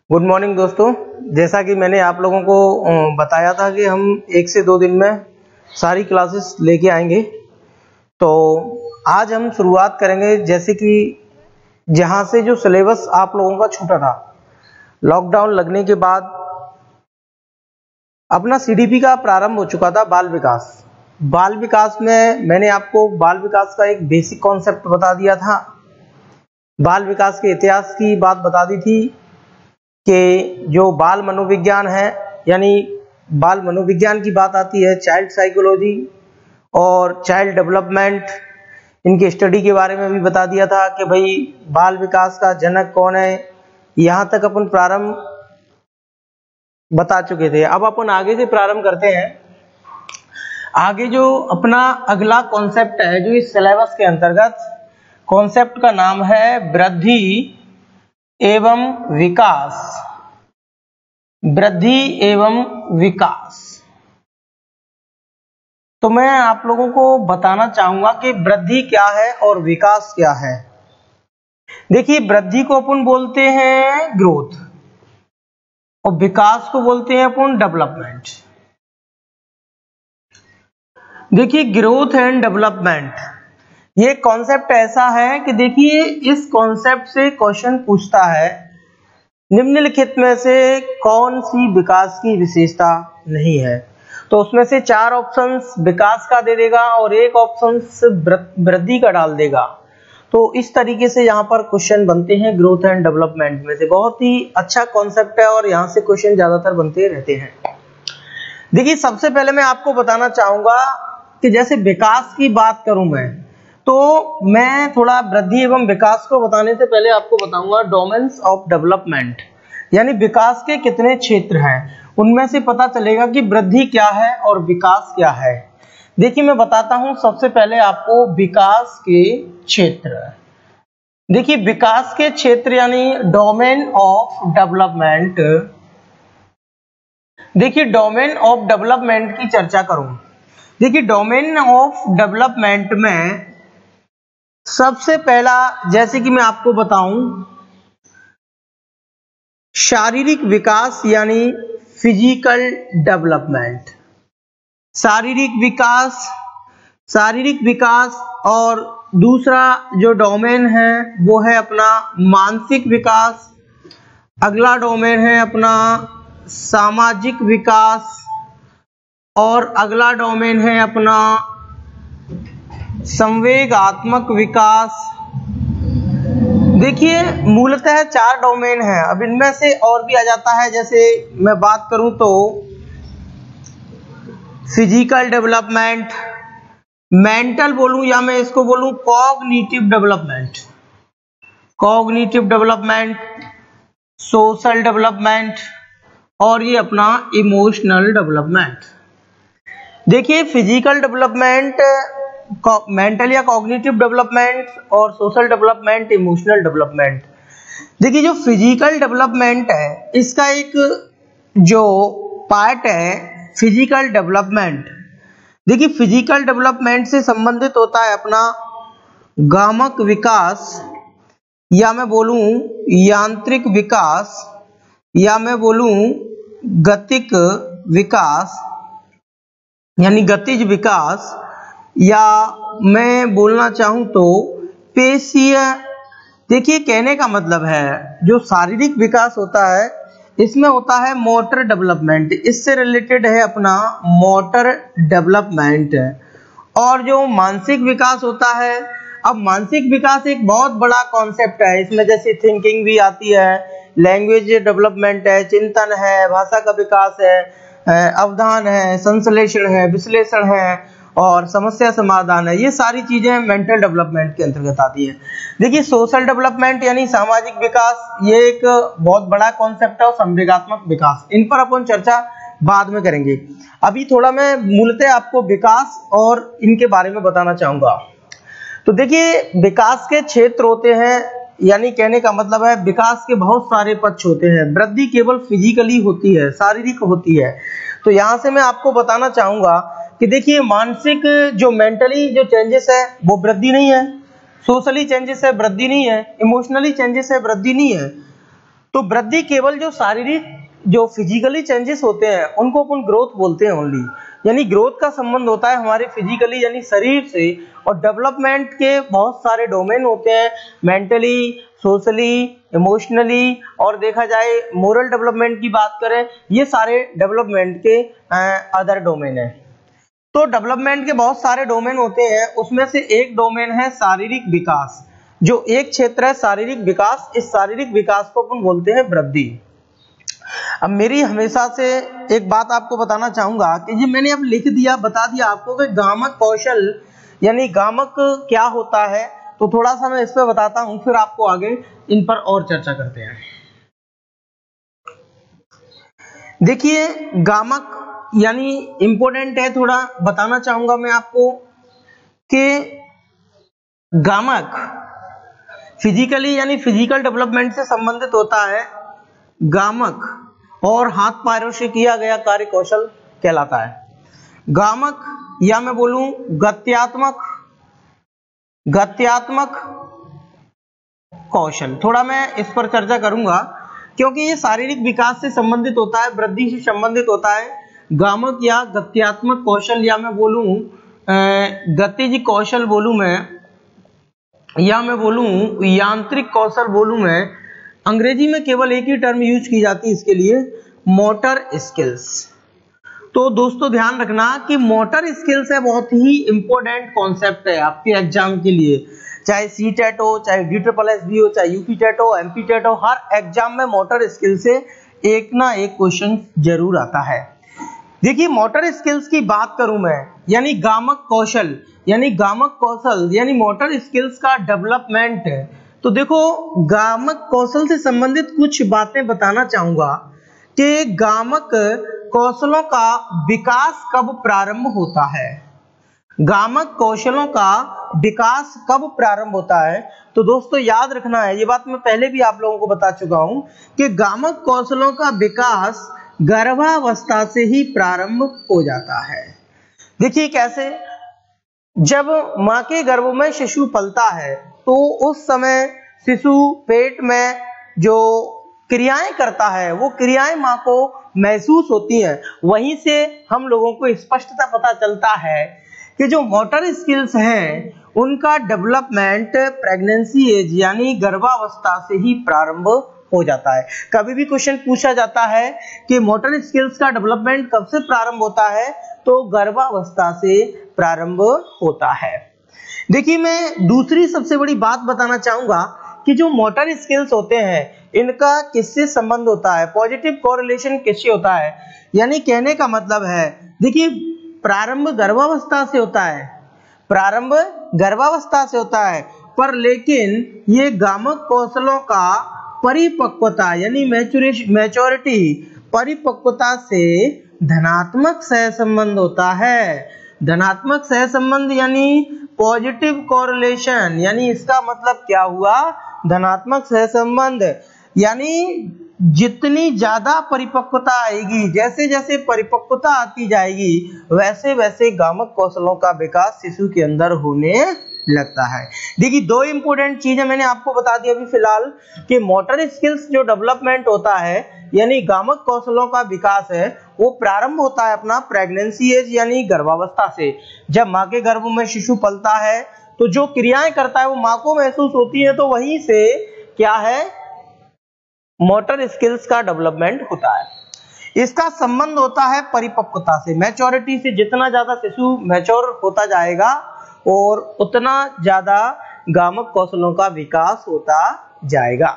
Good morning दोस्तों। जैसा कि मैंने आप लोगों को बताया था कि हम 1 से 2 दिन में सारी क्लासेस लेके आएंगे, तो आज हम शुरुआत करेंगे जैसे कि जहां से जो सिलेबस आप लोगों का छूटा था लॉकडाउन लगने के बाद। अपना सीडीपी का प्रारंभ हो चुका था बाल विकास में मैंने आपको बाल विकास का एक बेसिक कॉन्सेप्ट बता दिया था। बाल विकास के इतिहास की बात बता दी थी कि जो बाल मनोविज्ञान है, यानी बाल मनोविज्ञान की बात आती है, चाइल्ड साइकोलॉजी और चाइल्ड डेवलपमेंट, इनके स्टडी के बारे में भी बता दिया था कि भाई बाल विकास का जनक कौन है। यहाँ तक अपन प्रारंभ बता चुके थे। अब अपन आगे से प्रारंभ करते हैं। आगे जो अपना अगला कॉन्सेप्ट है जो इस सिलेबस के अंतर्गत, कॉन्सेप्ट का नाम है वृद्धि एवं विकास। वृद्धि एवं विकास। तो मैं आप लोगों को बताना चाहूंगा कि वृद्धि क्या है और विकास क्या है। देखिए, वृद्धि को अपन बोलते हैं ग्रोथ और विकास को बोलते हैं अपन डेवलपमेंट। देखिए, ग्रोथ एंड डेवलपमेंट ये कॉन्सेप्ट ऐसा है कि देखिए इस कॉन्सेप्ट से क्वेश्चन पूछता है निम्नलिखित में से कौन सी विकास की विशेषता नहीं है। तो उसमें से 4 ऑप्शंस विकास का दे देगा और 1 ऑप्शन वृद्धि का डाल देगा। तो इस तरीके से यहाँ पर क्वेश्चन बनते हैं ग्रोथ एंड डेवलपमेंट में से। बहुत ही अच्छा कॉन्सेप्ट है और यहाँ से क्वेश्चन ज्यादातर बनते रहते हैं। देखिए, सबसे पहले मैं आपको बताना चाहूंगा कि जैसे विकास की बात करूं मैं, तो मैं थोड़ा वृद्धि एवं विकास को बताने से पहले आपको बताऊंगा डोमेन्स ऑफ डेवलपमेंट, यानी विकास के कितने क्षेत्र हैं। उनमें से पता चलेगा कि वृद्धि क्या है और विकास क्या है। देखिए, मैं बताता हूं सबसे पहले आपको विकास के क्षेत्र। देखिए, विकास के क्षेत्र यानी डोमेन ऑफ डेवलपमेंट। देखिए, डोमेन ऑफ डेवलपमेंट की चर्चा करूं। देखिए, डोमेन ऑफ डेवलपमेंट में सबसे पहला, जैसे कि मैं आपको बताऊं, शारीरिक विकास यानी फिजिकल डेवलपमेंट। शारीरिक विकास और दूसरा जो डोमेन है वो है अपना मानसिक विकास। अगला डोमेन है अपना सामाजिक विकास और अगला डोमेन है अपना संवेगात्मक विकास। देखिए, मूलतः 4 डोमेन है। अब इनमें से और भी आ जाता है, जैसे मैं बात करूं तो फिजिकल डेवलपमेंट, मेंटल बोलूं या मैं इसको बोलूं कॉग्निटिव डेवलपमेंट, सोशल डेवलपमेंट और ये अपना इमोशनल डेवलपमेंट। देखिए, फिजिकल डेवलपमेंट, मेंटल या कॉग्निटिव डेवलपमेंट और सोशल डेवलपमेंट, इमोशनल डेवलपमेंट। देखिए, जो फिजिकल डेवलपमेंट है इसका एक जो पार्ट है फिजिकल डेवलपमेंट। देखिए, फिजिकल डेवलपमेंट से संबंधित होता है अपना गामक विकास, या मैं बोलूं यांत्रिक विकास, या मैं बोलूं गतिक विकास यानी गतिज विकास, या मैं बोलना चाहूं तो पेशीय। देखिए, कहने का मतलब है जो शारीरिक विकास होता है इसमें होता है मोटर डेवलपमेंट, इससे रिलेटेड है अपना मोटर डेवलपमेंट। और जो मानसिक विकास होता है, अब मानसिक विकास एक बहुत बड़ा कॉन्सेप्ट है। इसमें जैसे थिंकिंग भी आती है, लैंग्वेज डेवलपमेंट है, चिंतन है, भाषा का विकास है, अवधान है, संश्लेषण है, विश्लेषण है और समस्या समाधान है। ये सारी चीजें मेंटल डेवलपमेंट के अंतर्गत आती है। देखिए, सोशल डेवलपमेंट यानी सामाजिक विकास, ये एक बहुत बड़ा कॉन्सेप्ट है। और संवेगात्मक विकास, इन पर अपन चर्चा बाद में करेंगे। अभी थोड़ा मैं मूलतः आपको विकास और इनके बारे में बताना चाहूंगा। तो देखिए, विकास के क्षेत्र होते हैं, यानी कहने का मतलब है विकास के बहुत सारे पक्ष होते हैं। वृद्धि केवल फिजिकली होती है, शारीरिक होती है। तो यहां से मैं आपको बताना चाहूंगा कि देखिए, मानसिक जो मेंटली जो चेंजेस है वो वृद्धि नहीं है, सोशली चेंजेस है वृद्धि नहीं है, इमोशनली चेंजेस है वृद्धि नहीं है। तो वृद्धि केवल जो शारीरिक जो फिजिकली चेंजेस होते हैं उनको अपन ग्रोथ बोलते हैं ओनली, यानी ग्रोथ का संबंध होता है हमारे फिजिकली यानी शरीर से। और डेवलपमेंट के बहुत सारे डोमेन होते हैं, मेंटली, सोशली, इमोशनली, और देखा जाए मोरल डेवलपमेंट की बात करें, ये सारे डेवलपमेंट के अदर डोमेन है। तो डेवलपमेंट के बहुत सारे डोमेन होते हैं, उसमें से एक डोमेन है शारीरिक विकास। जो एक क्षेत्र है शारीरिक विकास, इस शारीरिक विकास को अपन बोलते हैं वृद्धि। अब मेरी हमेशा से एक बात आपको बताना चाहूंगा कि ये मैंने अब लिख दिया, बता दिया आपको कि गामक कौशल यानी गामक क्या होता है, तो थोड़ा सा मैं इस पर बताता हूं, फिर आपको आगे इन पर और चर्चा करते हैं। देखिए गामक यानी इंपॉर्टेंट है, थोड़ा बताना चाहूंगा मैं आपको कि गामक फिजिकली यानी फिजिकल डेवलपमेंट से संबंधित होता है। गामक और हाथ पैरों से किया गया कार्य कौशल कहलाता है। गामक या मैं बोलूं गत्यात्मक कौशल, थोड़ा मैं इस पर चर्चा करूंगा क्योंकि ये शारीरिक विकास से संबंधित होता है, वृद्धि से संबंधित होता है। गामक या गत्यात्मक कौशल, या मैं बोलूं गतिज कौशल बोलूं मैं, या मैं बोलूं यांत्रिक कौशल बोलूं मैं, अंग्रेजी में केवल एक ही टर्म यूज की जाती है इसके लिए, मोटर स्किल्स। तो दोस्तों ध्यान रखना कि मोटर स्किल्स है बहुत ही इंपॉर्टेंट कॉन्सेप्ट है आपके एग्जाम के लिए, चाहे CTET हो, चाहे DSSB हो, चाहे UPTET हो, MPTET हो, हर एग्जाम में मोटर स्किल से एक ना एक क्वेश्चन जरूर आता है। देखिए मोटर स्किल्स की बात करूं मैं, यानी गामक कौशल यानी मोटर स्किल्स का डेवलपमेंट है। तो देखो गामक कौशल से संबंधित कुछ बातें बताना चाहूंगा कि गामक कौशलों का विकास कब प्रारंभ होता है। गामक कौशलों का विकास कब प्रारंभ होता है, तो दोस्तों याद रखना है, ये बात मैं पहले भी आप लोगों को बता चुका हूं कि गामक कौशलों का विकास गर्भावस्था से ही प्रारंभ हो जाता है। देखिए कैसे, जब मां के गर्भ में शिशु पलता है तो उस समय शिशु पेट में जो क्रियाएं करता है वो क्रियाएं मां को महसूस होती हैं। वहीं से हम लोगों को स्पष्टता पता चलता है कि जो मोटर स्किल्स हैं उनका डेवलपमेंट प्रेगनेंसी एज यानी गर्भावस्था से ही प्रारंभ हो जाता है। कभी भी क्वेश्चन पूछा जाता है कि मोटर स्किल्स का डेवलपमेंट कब से प्रारंभ होता है, तो गर्भावस्था से प्रारंभ होता है। देखिए मैं दूसरी सबसे बड़ी बात बताना चाहूंगा कि जो मोटर स्किल्स होते हैं इनका किससे संबंध होता है, पॉजिटिव कोरिलेशन किससे होता है, यानी कहने का मतलब है देखिए प्रारंभ गर्भावस्था से होता है, प्रारंभ गर्भावस्था से होता है, पर लेकिन ये गामक कौशलों का परिपक्वता यानी मैच्योरिटी परिपक्वता से धनात्मक सहसंबंध होता है। धनात्मक सहसंबंध यानी पॉजिटिव कोरिलेशन, यानी इसका मतलब क्या हुआ, धनात्मक सहसंबंध, यानी जितनी ज्यादा परिपक्वता आएगी, जैसे जैसे परिपक्वता आती जाएगी वैसे वैसे गामक कौशलों का विकास शिशु के अंदर होने लगता है। देखिए दो इंपॉर्टेंट चीजें मैंने आपको बता दी अभी फिलहाल कि मोटर स्किल्स जो डेवलपमेंट होता है यानी गामक कौशलों का विकास है वो प्रारंभ होता है अपना प्रेगनेंसी एज यानी गर्भावस्था से। जब मां के गर्भ में शिशु पलता है तो जो क्रियाएं करता है वो मां को महसूस होती है, तो वहीं से क्या है मोटर स्किल्स का डेवलपमेंट होता है। इसका संबंध होता है परिपक्वता से, मैच्योरिटी से। जितना ज्यादा शिशु मैच्योर होता जाएगा और उतना ज्यादा गामक कौशलों का विकास होता जाएगा।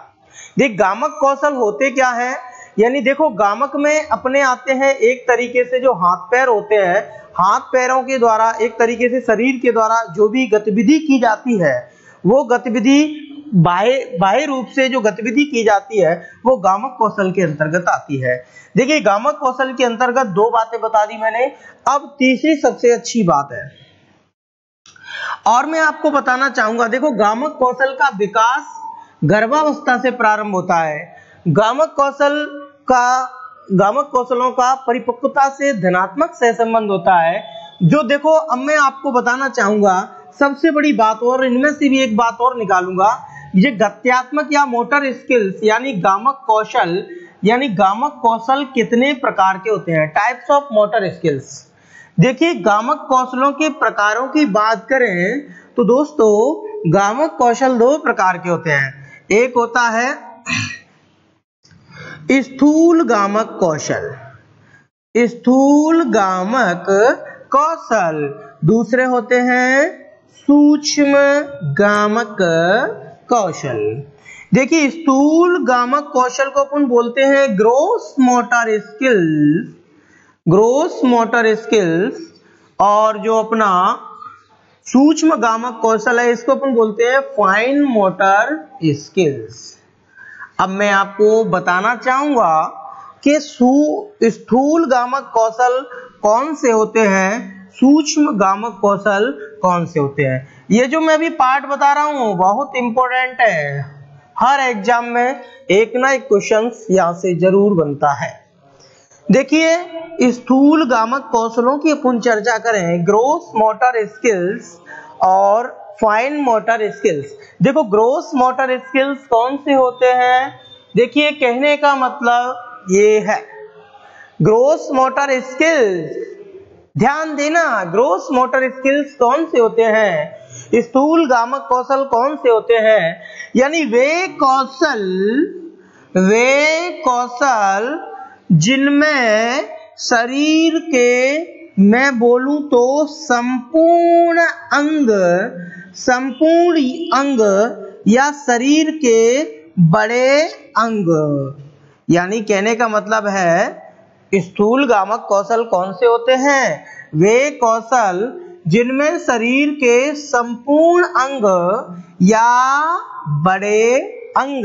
देख गामक कौशल होते क्या है, यानी देखो गामक में अपने आते हैं एक तरीके से जो हाथ पैर होते हैं, हाथ पैरों के द्वारा एक तरीके से शरीर के द्वारा जो भी गतिविधि की जाती है वो गतिविधि बाह्य रूप से जो गतिविधि की जाती है वो गामक कौशल के अंतर्गत आती है। देखिए गामक कौशल के अंतर्गत दो बातें बता दी मैंने, अब तीसरी सबसे अच्छी बात है और मैं आपको बताना चाहूंगा। देखो गामक कौशल का विकास गर्भावस्था से प्रारंभ होता है। गामक कौशलों का परिपक्वता से धनात्मक सहसंबंध होता है। जो देखो अब मैं आपको बताना चाहूंगा सबसे बड़ी बात, और इनमें से भी एक बात और निकालूंगा, ये गत्यात्मक या मोटर स्किल्स यानी गामक कौशल कितने प्रकार के होते हैं? Types of motor skills. देखिए गामक कौशलों के प्रकारों की बात करें तो दोस्तों गामक कौशल दो प्रकार के होते हैं। एक होता है स्थूल गामक कौशल, स्थूल गामक कौशल, दूसरे होते हैं सूक्ष्म गामक कौशल। देखिए स्थूल गामक कौशल को अपन बोलते हैं gross motor skills, gross motor skills, और जो अपना सूक्ष्म गामक कौशल है इसको अपन बोलते हैं फाइन मोटर स्किल्स। अब मैं आपको बताना चाहूंगा कि स्थूल गामक कौशल कौन से होते हैं, सूक्ष्म गामक कौशल कौन से होते हैं। ये जो मैं अभी पार्ट बता रहा हूं बहुत इंपॉर्टेंट है, हर एग्जाम में एक ना एक क्वेश्चन यहां से जरूर बनता है। देखिए स्थूल गामक कौशलों की अपन चर्चा करें, ग्रोस मोटर स्किल्स और फाइन मोटर स्किल्स। देखो ग्रोस मोटर स्किल्स कौन से होते हैं, देखिए कहने का मतलब ये है ग्रोस मोटर स्किल्स, ध्यान देना, ग्रोस मोटर स्किल्स कौन से होते हैं, स्थूल गामक कौशल कौन से होते हैं, यानी वे कौशल जिनमें शरीर के, मैं बोलूं तो संपूर्ण अंग या शरीर के बड़े अंग, यानी कहने का मतलब है स्थूल गामक कौशल कौन से होते हैं, वे कौशल जिनमें शरीर के संपूर्ण अंग या बड़े अंग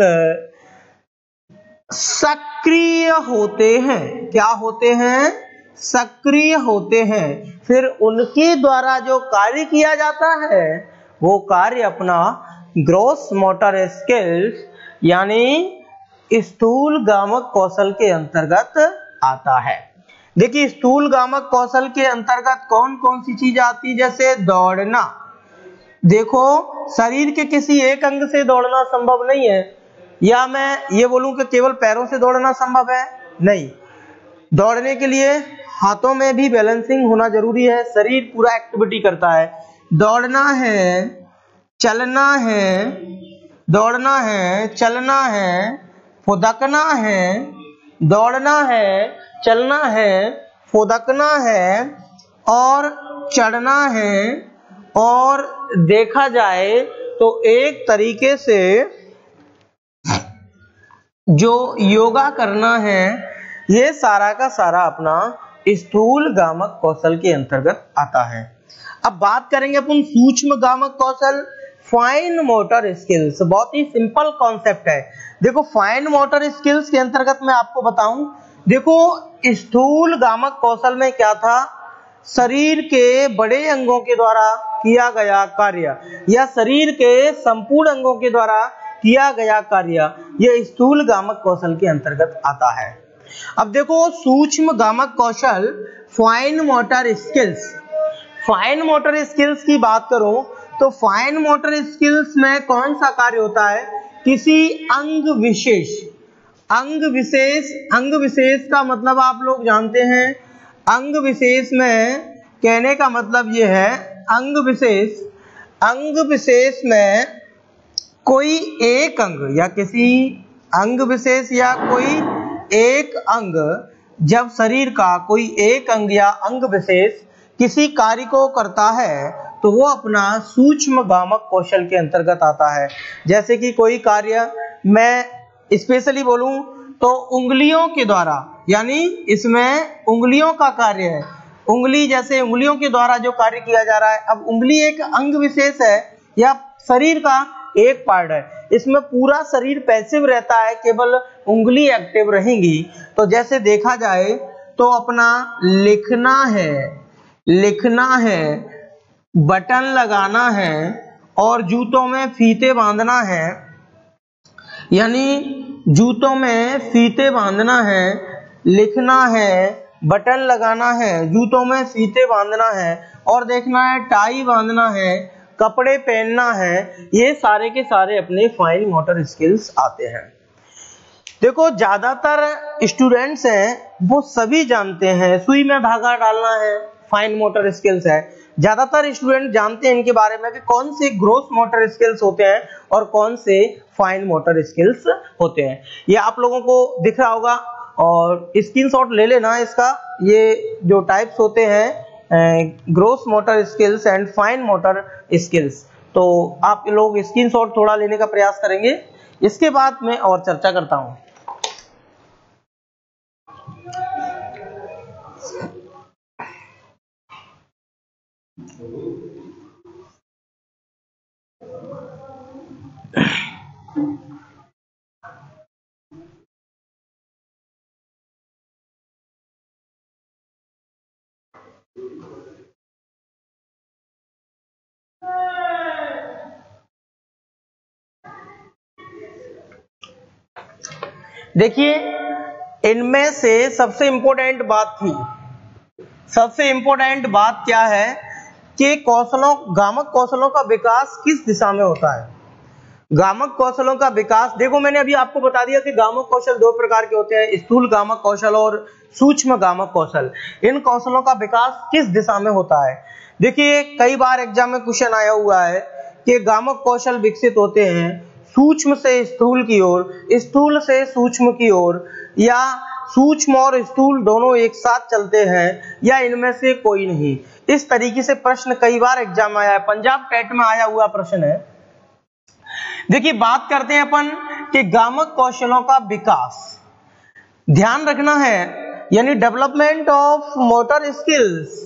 सक्रिय होते हैं। क्या होते हैं? सक्रिय होते हैं। फिर उनके द्वारा जो कार्य किया जाता है वो कार्य अपना ग्रोस मोटर स्किल्स यानी स्थूल गामक कौशल के अंतर्गत आता है। देखिए स्थूल गामक कौशल के अंतर्गत कौन कौन सी चीज आती है, जैसे दौड़ना। देखो शरीर के किसी एक अंग से दौड़ना संभव नहीं है, या मैं ये बोलूं कि केवल पैरों से दौड़ना संभव है, नहीं। दौड़ने के लिए हाथों में भी बैलेंसिंग होना जरूरी है, शरीर पूरा एक्टिविटी करता है। दौड़ना है, चलना है, दौड़ना है, चलना है, फुदकना है, दौड़ना है, चलना है, फुदकना है और चढ़ना है। और देखा जाए तो एक तरीके से जो योगा करना है, ये सारा का सारा अपना स्थूल गामक कौशल के अंतर्गत आता है। अब बात करेंगे अपन सूक्ष्म गामक कौशल, फाइन मोटर स्किल्स। बहुत ही सिंपल कॉन्सेप्ट है। देखो फाइन मोटर स्किल्स के अंतर्गत मैं आपको बताऊं, देखो स्थूल गामक कौशल में क्या था, शरीर के बड़े अंगों के द्वारा किया गया कार्य या शरीर के संपूर्ण अंगों के द्वारा किया गया कार्य, यह स्थूल गामक कौशल के अंतर्गत आता है। अब देखो सूक्ष्म गामक कौशल, fine motor skills. Fine motor skills की बात करूं तो फाइन मोटर स्किल्स में कौन सा कार्य होता है, किसी अंग विशेष का मतलब आप लोग जानते हैं। अंग विशेष में कहने का मतलब यह है, अंग विशेष में कोई एक अंग या किसी अंग विशेष या कोई एक अंग, जब शरीर का कोई एक अंग या अंग विशेष किसी कार्य को करता है तो वो अपना सूक्ष्म गामक कौशल के अंतर्गत आता है। जैसे कि कोई कार्य मैं स्पेशली बोलूं तो उंगलियों के द्वारा, यानी इसमें उंगलियों का कार्य है। उंगली, जैसे उंगलियों के द्वारा जो कार्य किया जा रहा है। अब उंगली एक अंग विशेष है या शरीर का एक पार्ट है, इसमें पूरा शरीर पैसिव रहता है, केवल उंगली एक्टिव रहेंगी। तो जैसे देखा जाए तो अपना लिखना है, बटन लगाना है और जूतों में फीते बांधना है, यानी जूतों में फीते बांधना है, लिखना है, बटन लगाना है, जूतों में फीते बांधना है और देखना है टाई बांधना है, कपड़े पहनना है, ये सारे के सारे अपने फाइन मोटर स्किल्स आते हैं। देखो ज्यादातर स्टूडेंट्स हैं वो सभी जानते हैं सुई में धागा डालना है फाइन मोटर स्किल्स है। ज्यादातर स्टूडेंट जानते हैं इनके बारे में कि कौन से ग्रोस मोटर स्किल्स होते हैं और कौन से फाइन मोटर स्किल्स होते हैं। ये आप लोगों को दिख रहा होगा और स्क्रीनशॉट ले लेना इसका। ये जो टाइप्स होते हैं gross motor skills and fine motor skills, तो आप लोग स्क्रीनशॉट थोड़ा लेने का प्रयास करेंगे। इसके बाद मैं और चर्चा करता हूं। देखिए इनमें से सबसे इंपॉर्टेंट बात थी, सबसे इंपॉर्टेंट बात क्या है कि कौशलों, गामक कौशलों का विकास किस दिशा में होता है। गामक कौशलों का विकास, देखो मैंने अभी आपको बता दिया कि गामक कौशल दो प्रकार के होते हैं, स्थूल गामक कौशल और सूक्ष्म गामक कौशल। इन कौशलों का विकास किस दिशा में होता है। देखिए कई बार एग्जाम में क्वेश्चन आया हुआ है कि गामक कौशल विकसित होते हैं सूक्ष्म से स्थूल की ओर, स्थूल से सूक्ष्म की ओर, या सूक्ष्म और स्थूल दोनों एक साथ चलते हैं, या इनमें से कोई नहीं। इस तरीके से प्रश्न कई बार एग्जाम आया है, पंजाब टेट में आया हुआ प्रश्न है। देखिए बात करते हैं अपन कि गामक कौशलों का विकास, ध्यान रखना है, यानी डेवलपमेंट ऑफ मोटर स्किल्स,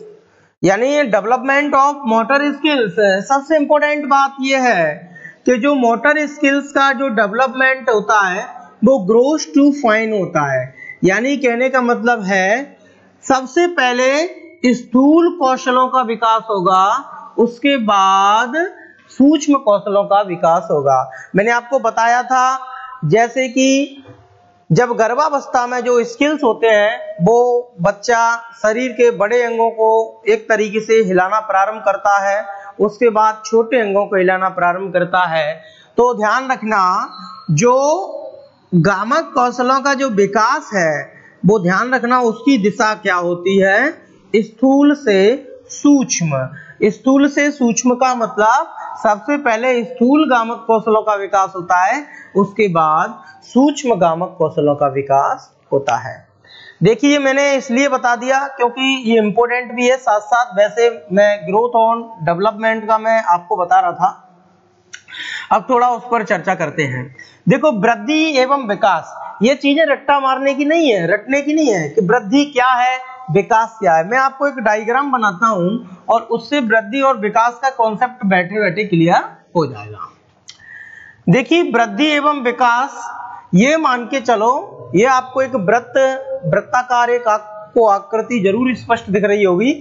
यानी डेवलपमेंट ऑफ मोटर स्किल्स। सबसे इंपॉर्टेंट बात यह है कि जो मोटर स्किल्स का जो डेवलपमेंट होता है वो ग्रोस टू फाइन होता है। यानी कहने का मतलब है सबसे पहले स्थूल कौशलों का विकास होगा, उसके बाद सूक्ष्म कौशलों का विकास होगा। मैंने आपको बताया था जैसे कि जब गर्भावस्था में जो स्किल्स होते हैं वो बच्चा शरीर के बड़े अंगों को एक तरीके से हिलाना प्रारंभ करता है, उसके बाद छोटे अंगों को हिलाना प्रारंभ करता है। तो ध्यान रखना जो गामक कौशलों का जो विकास है वो ध्यान रखना उसकी दिशा क्या होती है, स्थूल से सूक्ष्म। स्थूल से सूक्ष्म का मतलब सबसे पहले स्थूल गामक कौशलों का विकास होता है, उसके बाद सूक्ष्म गामक कौशलों का विकास होता है। देखिए मैंने इसलिए बता दिया क्योंकि ये इंपॉर्टेंट भी है, साथ साथ वैसे मैं ग्रोथ और डेवलपमेंट का मैं आपको बता रहा था। अब थोड़ा उस पर चर्चा करते हैं। देखो वृद्धि एवं विकास, ये चीजें रट्टा मारने की नहीं है, रटने की नहीं है कि वृद्धि क्या है विकास क्या है। मैं आपको एक डायग्राम बनाता हूं और उससे वृद्धि और विकास का कॉन्सेप्ट बैठे बैठे क्लियर हो जाएगा। देखिए वृद्धि एवं विकास, ये मान के चलो ये आपको एक वृत्ताकार एक आपको आकृति जरूर स्पष्ट दिख रही होगी।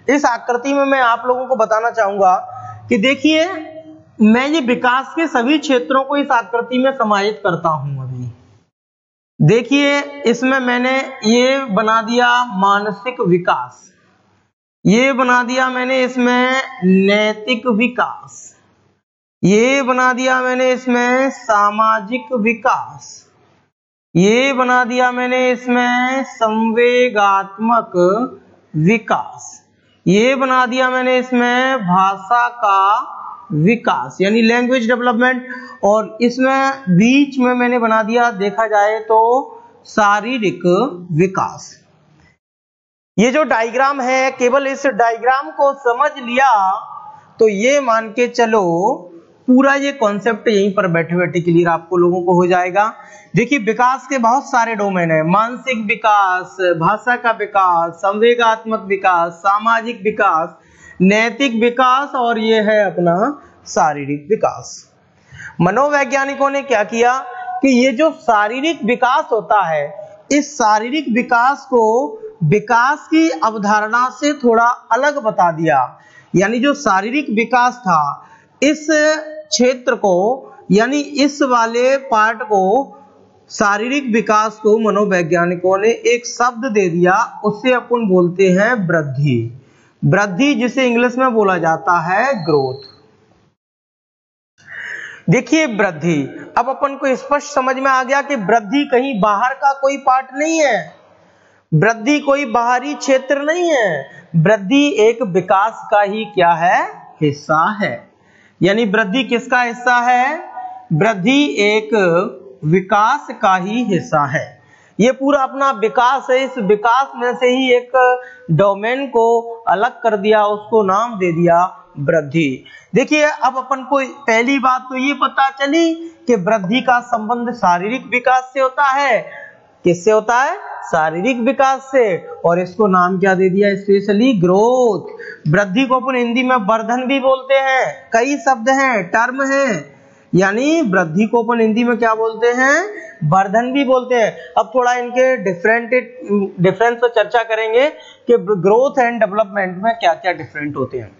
इस आकृति में मैं आप लोगों को बताना चाहूंगा कि देखिए मैं ये विकास के सभी क्षेत्रों को इस आकृति में समाहित करता हूं। अभी देखिए इसमें मैंने ये बना दिया मानसिक विकास, ये बना दिया मैंने इसमें नैतिक विकास, ये बना दिया मैंने इसमें सामाजिक विकास, ये बना दिया मैंने इसमें संवेगात्मक विकास, ये बना दिया मैंने इसमें भाषा का विकास यानी लैंग्वेज डेवलपमेंट, और इसमें बीच में मैंने बना दिया देखा जाए तो शारीरिक विकास। ये जो डायग्राम है केवल इस डायग्राम को समझ लिया तो ये मान के चलो पूरा ये कॉन्सेप्ट यहीं पर बैठे बैठे क्लियर आपको लोगों को हो जाएगा। देखिए विकास के बहुत सारे डोमेन है, मानसिक विकास, भाषा का विकास, संवेगात्मक विकास, सामाजिक विकास, नैतिक विकास और ये है अपना शारीरिक विकास। मनोवैज्ञानिकों ने क्या किया कि ये जो शारीरिक विकास होता है इस शारीरिक विकास को विकास की अवधारणा से थोड़ा अलग बता दिया। यानी जो शारीरिक विकास था इस क्षेत्र को यानी इस वाले पार्ट को शारीरिक विकास को मनोवैज्ञानिकों ने एक शब्द दे दिया, उससे अपन बोलते हैं वृद्धि। वृद्धि जिसे इंग्लिश में बोला जाता है ग्रोथ। देखिए वृद्धि, अब अपन को स्पष्ट समझ में आ गया कि वृद्धि कहीं बाहर का कोई पार्ट नहीं है, वृद्धि कोई बाहरी क्षेत्र नहीं है, वृद्धि एक विकास का ही क्या है, हिस्सा है। यानी वृद्धि किसका हिस्सा है, वृद्धि एक विकास का ही हिस्सा है। ये पूरा अपना विकास है, इस विकास में से ही एक डोमेन को अलग कर दिया, उसको नाम दे दिया वृद्धि। देखिए अब अपन को पहली बात तो ये पता चली कि वृद्धि का संबंध शारीरिक विकास से होता है। किससे होता है, शारीरिक विकास से, और इसको नाम क्या दे दिया, स्पेशली ग्रोथ। वृद्धि को अपन हिंदी में वर्धन भी बोलते हैं, कई शब्द हैं, टर्म हैं, यानी वृद्धि को अपन हिंदी में क्या बोलते हैं, वर्धन भी बोलते हैं। अब थोड़ा इनके डिफरेंस पर चर्चा करेंगे कि ग्रोथ एंड डेवलपमेंट में क्या क्या डिफरेंट होते हैं।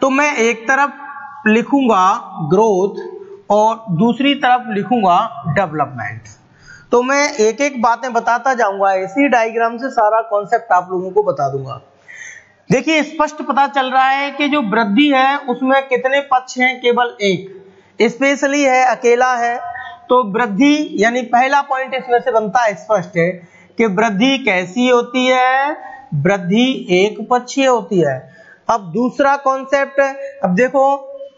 तो मैं एक तरफ लिखूंगा ग्रोथ और दूसरी तरफ लिखूंगा डेवलपमेंट, तो मैं एक एक बातें बताता जाऊंगा, इसी डायग्राम से सारा कॉन्सेप्ट आप लोगों को बता दूंगा। देखिए स्पष्ट पता चल रहा है कि जो वृद्धि है उसमें कितने पक्ष हैं, केवल एक, स्पेशली है, अकेला है। तो वृद्धि यानी पहला पॉइंट इसमें से बनता है, स्पष्ट है कि वृद्धि कैसी होती है, वृद्धि एक पक्षीय होती है। अब दूसरा कॉन्सेप्ट, अब देखो,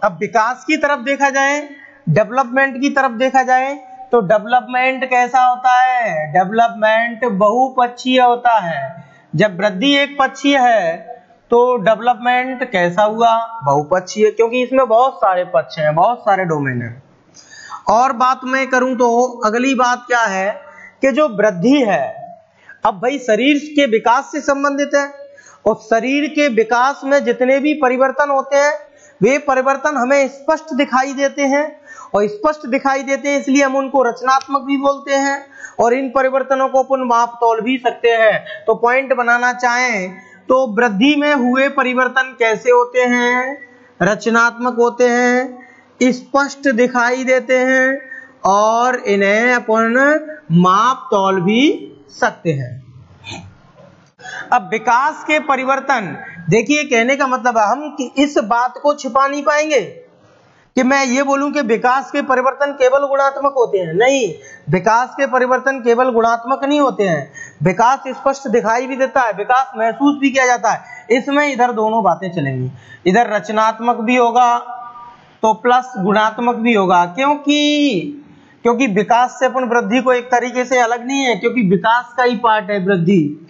अब विकास की तरफ देखा जाए, डेवलपमेंट की तरफ देखा जाए, तो डेवलपमेंट कैसा होता है, डेवलपमेंट बहुपक्षीय होता है। जब वृद्धि एक पक्षीय है तो डेवलपमेंट कैसा हुआ, बहुपक्षीय, क्योंकि इसमें बहुत सारे पक्ष हैं, बहुत सारे डोमेन हैं। और बात मैं करूं तो अगली बात क्या है कि जो वृद्धि है, अब भाई शरीर के विकास से संबंधित है, और शरीर के विकास में जितने भी परिवर्तन होते हैं वे परिवर्तन हमें स्पष्ट दिखाई देते हैं, और स्पष्ट दिखाई देते हैं इसलिए हम उनको रचनात्मक भी बोलते हैं, और इन परिवर्तनों को अपन माप तौल भी सकते हैं। तो पॉइंट बनाना चाहें तो वृद्धि में हुए परिवर्तन कैसे होते हैं, रचनात्मक होते हैं, स्पष्ट दिखाई देते हैं, और इन्हें अपन माप तौल भी सकते हैं। अब विकास के परिवर्तन, देखिए कहने का मतलब है हम इस बात को छिपा नहीं पाएंगे कि मैं ये बोलूं कि विकास के परिवर्तन केवल गुणात्मक होते हैं, नहीं, विकास के परिवर्तन केवल गुणात्मक नहीं होते हैं, विकास स्पष्ट दिखाई भी देता है, विकास महसूस भी किया जाता है। इसमें इधर दोनों बातें चलेंगी, इधर रचनात्मक भी होगा तो प्लस गुणात्मक भी होगा, क्योंकि विकास से अपन वृद्धि को एक तरीके से अलग नहीं है, क्योंकि विकास का ही पार्ट है वृद्धि।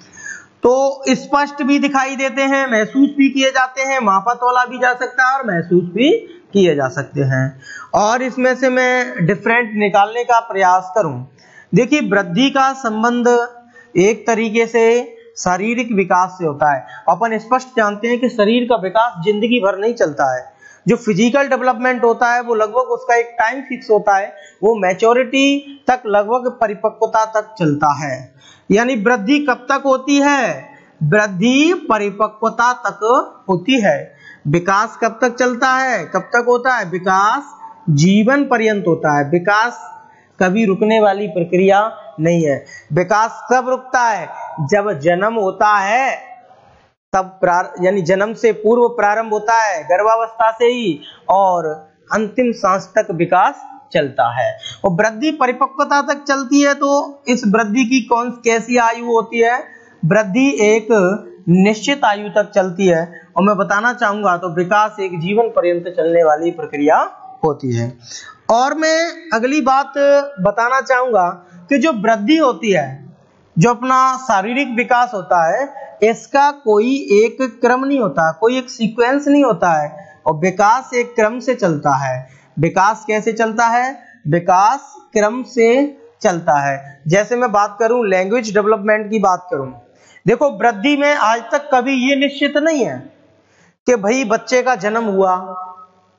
तो स्पष्ट भी दिखाई देते हैं, महसूस भी किए जाते हैं, मापा तोला भी जा सकता है और महसूस भी किए जा सकते हैं। और इसमें से मैं डिफरेंट निकालने का प्रयास करूं। देखिए वृद्धि का संबंध एक तरीके से शारीरिक विकास से होता है। अपन स्पष्ट जानते हैं कि शरीर का विकास जिंदगी भर नहीं चलता है। जो फिजिकल डेवलपमेंट होता है वो लगभग उसका एक टाइम फिक्स होता है, वो मैच्योरिटी तक, लगभग परिपक्वता तक चलता है। यानी वृद्धि कब तक होती है, वृद्धि परिपक्वता तक होती है। विकास कब तक चलता है, कब तक होता है, विकास जीवन पर्यंत होता है। विकास कभी रुकने वाली प्रक्रिया नहीं है। विकास कब रुकता है, जब जन्म होता है तब यानी जन्म से पूर्व प्रारंभ होता है, गर्भावस्था से ही, और अंतिम सांस तक विकास चलता है। और वृद्धि परिपक्वता तक चलती है। तो इस वृद्धि की कैसी आयु होती है, वृद्धि एक निश्चित आयु तक चलती है। और मैं बताना चाहूंगा तो विकास एक जीवन पर्यंत चलने वाली प्रक्रिया होती है। और मैं अगली बात बताना चाहूंगा कि जो वृद्धि होती है, जो अपना शारीरिक विकास होता है, इसका कोई एक क्रम नहीं होता, कोई एक सीक्वेंस नहीं होता है, और विकास एक क्रम से चलता है। विकास कैसे चलता है, विकास क्रम से चलता है। जैसे मैं बात करूं लैंग्वेज डेवलपमेंट की बात करूं, देखो वृद्धि में आज तक कभी ये निश्चित नहीं है कि भाई बच्चे का जन्म हुआ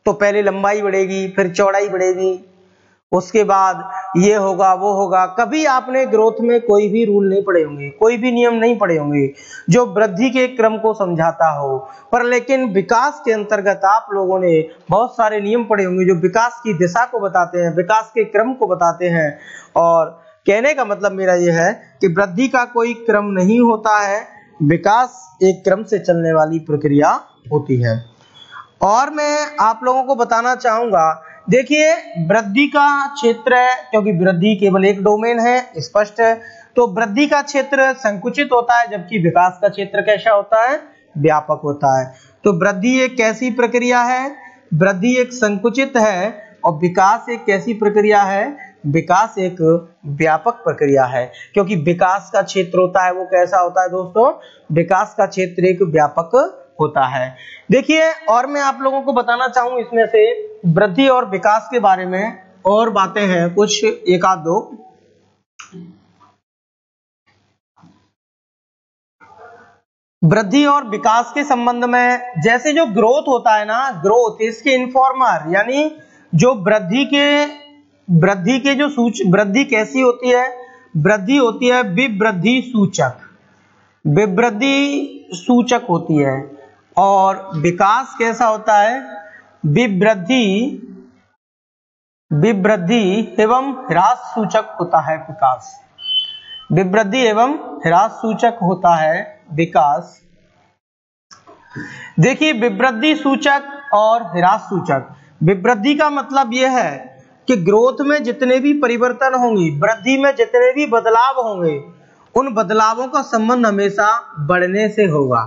तो पहले लंबाई बढ़ेगी, फिर चौड़ाई बढ़ेगी, उसके बाद ये होगा वो होगा। कभी आपने ग्रोथ में कोई भी रूल नहीं पढ़े होंगे, कोई भी नियम नहीं पढ़े होंगे जो वृद्धि के क्रम को समझाता हो। पर लेकिन विकास के अंतर्गत आप लोगों ने बहुत सारे नियम पढ़े होंगे जो विकास की दिशा को बताते हैं, विकास के क्रम को बताते हैं। और कहने का मतलब मेरा यह है कि वृद्धि का कोई क्रम नहीं होता है, विकास एक क्रम से चलने वाली प्रक्रिया होती है। और मैं आप लोगों को बताना चाहूंगा देखिए वृद्धि का क्षेत्र है, क्योंकि वृद्धि केवल एक डोमेन है, स्पष्ट है। तो वृद्धि का क्षेत्र संकुचित होता है, जबकि विकास का क्षेत्र कैसा होता है, व्यापक होता है। तो वृद्धि एक कैसी प्रक्रिया है, वृद्धि एक संकुचित है, और विकास एक कैसी प्रक्रिया है, विकास एक व्यापक प्रक्रिया है। क्योंकि विकास का क्षेत्र होता है वो कैसा होता है दोस्तों, विकास का क्षेत्र एक व्यापक होता है। देखिए और मैं आप लोगों को बताना चाहूं इसमें से वृद्धि और विकास के बारे में और बातें हैं कुछ, एक आध दो। वृद्धि और विकास के संबंध में जैसे जो ग्रोथ होता है ना, ग्रोथ इसके इन्फॉर्मर, यानी जो वृद्धि के जो वृद्धि कैसी होती है, वृद्धि होती है विवृद्धि सूचक, विवृद्धि सूचक होती है। और विकास कैसा होता है, विवृद्धि एवं ह्रास सूचक होता है विकास, विवृद्धि एवं ह्रास सूचक होता है विकास। देखिए विवृद्धि सूचक और ह्रास सूचक, विवृद्धि का मतलब यह है कि ग्रोथ में जितने भी परिवर्तन होंगे, वृद्धि में जितने भी बदलाव होंगे, उन बदलावों का संबंध हमेशा बढ़ने से होगा।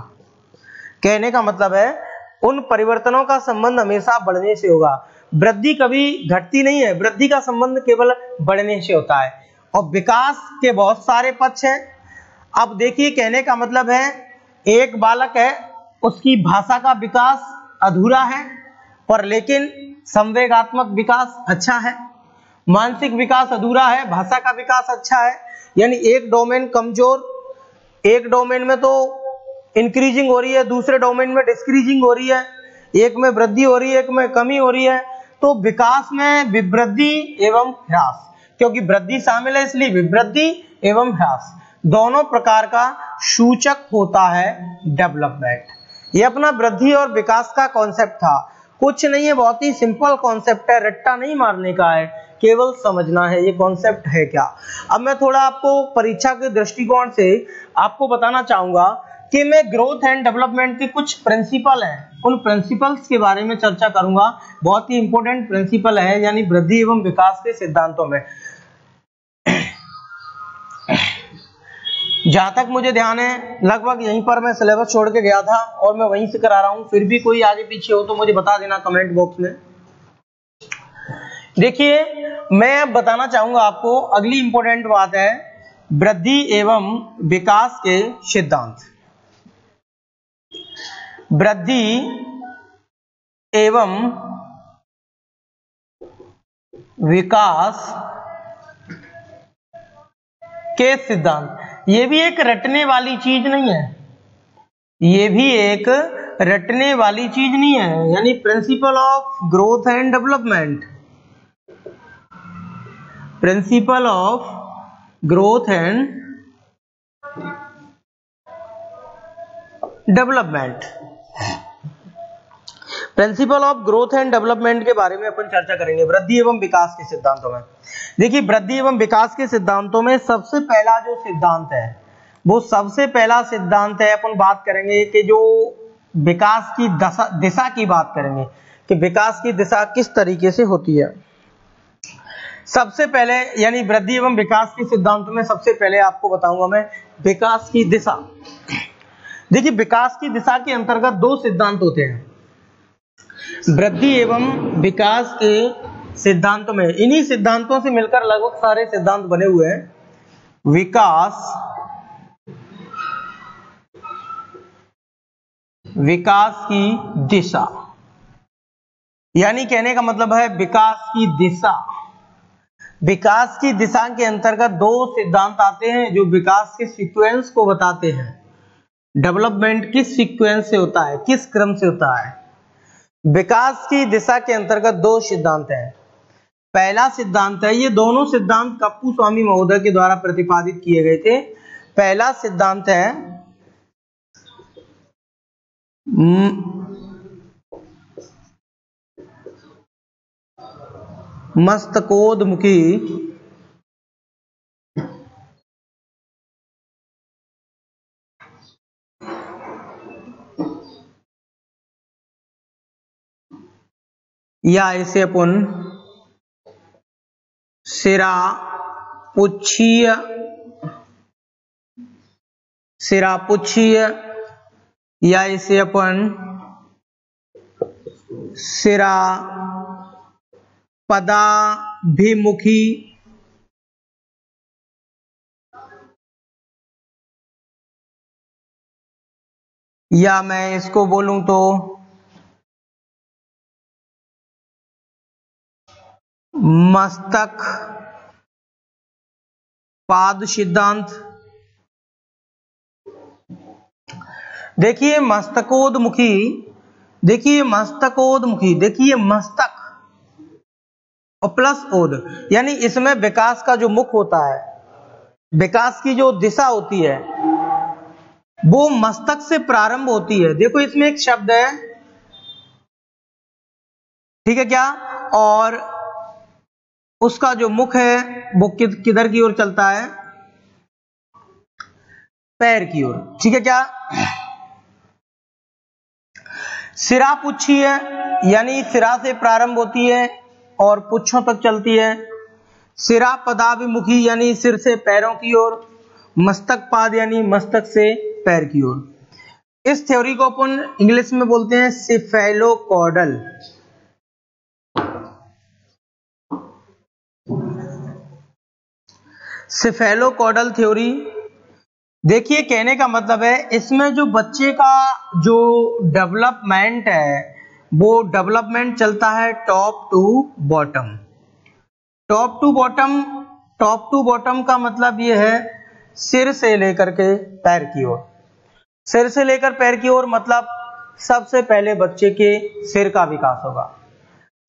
कहने का मतलब है उन परिवर्तनों का संबंध हमेशा बढ़ने से होगा, वृद्धि कभी घटती नहीं है, वृद्धि का संबंध केवल बढ़ने से होता है। और विकास के बहुत सारे पक्ष हैं। अब देखिए कहने का मतलब है एक बालक है, उसकी भाषा का विकास अधूरा है, पर लेकिन संवेगात्मक विकास अच्छा है, मानसिक विकास अधूरा है, भाषा का विकास अच्छा है। यानी एक डोमेन कमजोर, एक डोमेन में तो इंक्रीजिंग हो रही है, दूसरे डोमेन में डिस्क्रीजिंग हो रही है, एक में वृद्धि हो रही है, एक में कमी हो रही है। तो विकास में विवृद्धि एवं ह्रास, क्योंकि वृद्धि शामिल है इसलिए विवृद्धि एवं ह्रास दोनों प्रकार का सूचक होता है डेवलपमेंट। ये अपना वृद्धि और विकास का कॉन्सेप्ट था, कुछ नहीं है, बहुत ही सिंपल कॉन्सेप्ट है, रट्टा नहीं मारने का है, केवल समझना है ये कॉन्सेप्ट है क्या। अब मैं थोड़ा आपको परीक्षा के दृष्टिकोण से आपको बताना चाहूंगा कि मैं ग्रोथ एंड डेवलपमेंट के कुछ प्रिंसिपल हैं, उन प्रिंसिपल्स के बारे में चर्चा करूंगा। बहुत ही इंपॉर्टेंट प्रिंसिपल है, यानी वृद्धि एवं विकास के सिद्धांतों में। जहां तक मुझे ध्यान है लगभग यहीं पर मैं सिलेबस छोड़ के गया था और मैं वहीं से करा रहा हूं, फिर भी कोई आगे पीछे हो तो मुझे बता देना कमेंट बॉक्स में। देखिए मैं अब बताना चाहूंगा आपको, अगली इंपॉर्टेंट बात है वृद्धि एवं विकास के सिद्धांत। वृद्धि एवं विकास के सिद्धांत, ये भी एक रटने वाली चीज नहीं है, ये भी एक रटने वाली चीज नहीं है। यानी principle of growth and development, principle of growth and development, principle of growth and development के बारे में अपन चर्चा करेंगे वृद्धि एवं विकास के सिद्धांतों में। देखिए वृद्धि एवं विकास के सिद्धांतों में सबसे पहला जो सिद्धांत है वो सबसे पहला सिद्धांत है, अपन बात करेंगे कि जो विकास की दिशा की बात करेंगे कि विकास की दिशा किस तरीके से होती है। सबसे पहले यानी वृद्धि एवं विकास के सिद्धांत में सबसे पहले आपको बताऊंगा मैं विकास की दिशा। देखिए विकास की दिशा के अंतर्गत दो सिद्धांत होते हैं, वृद्धि एवं विकास के सिद्धांतों में, इन्हीं सिद्धांतों से मिलकर लगभग सारे सिद्धांत बने हुए हैं। विकास की दिशा, यानी कहने का मतलब है विकास की दिशा। विकास की दिशा के अंतर्गत दो सिद्धांत आते हैं जो विकास के सीक्वेंस को बताते हैं, डेवलपमेंट किस सीक्वेंस से होता है, किस क्रम से होता है। विकास की दिशा के अंतर्गत दो सिद्धांत हैं। पहला सिद्धांत है, ये दोनों सिद्धांत कप्पू स्वामी महोदय के द्वारा प्रतिपादित किए गए थे। पहला सिद्धांत है मस्तकोद्मुखी या इसे अपन सिरापुच्छीय, सिरापुच्छीय या इसे अपन सिरापदाभिमुखी, या मैं इसको बोलूं तो मस्तक पाद सिद्धांत। देखिए मस्तकोद्मुखी, देखिए मस्तकोद्मुखी, देखिए मस्तक और प्लस ओद, यानी इसमें विकास का जो मुख होता है, विकास की जो दिशा होती है वो मस्तक से प्रारंभ होती है। देखो इसमें एक शब्द है, ठीक है क्या, और उसका जो मुख है वो किधर की ओर चलता है, पैर की ओर, ठीक है क्या। सिरापुच्छीय यानी सिरा से प्रारंभ होती है और पुच्छों तक चलती है। सिरापदाभिमुखी यानी सिर से पैरों की ओर। मस्तक पाद यानी मस्तक से पैर की ओर। इस थ्योरी को अपन इंग्लिश में बोलते हैं सिफेलोकॉर्डल। सिफेलोकॉर्डल थ्योरी। देखिए कहने का मतलब है इसमें जो बच्चे का जो डेवलपमेंट है वो डेवलपमेंट चलता है top to bottom. Top to bottom, top to bottom का मतलब ये है सिर से लेकर के पैर की ओर। सिर से लेकर पैर की ओर मतलब सबसे पहले बच्चे के सिर का विकास होगा,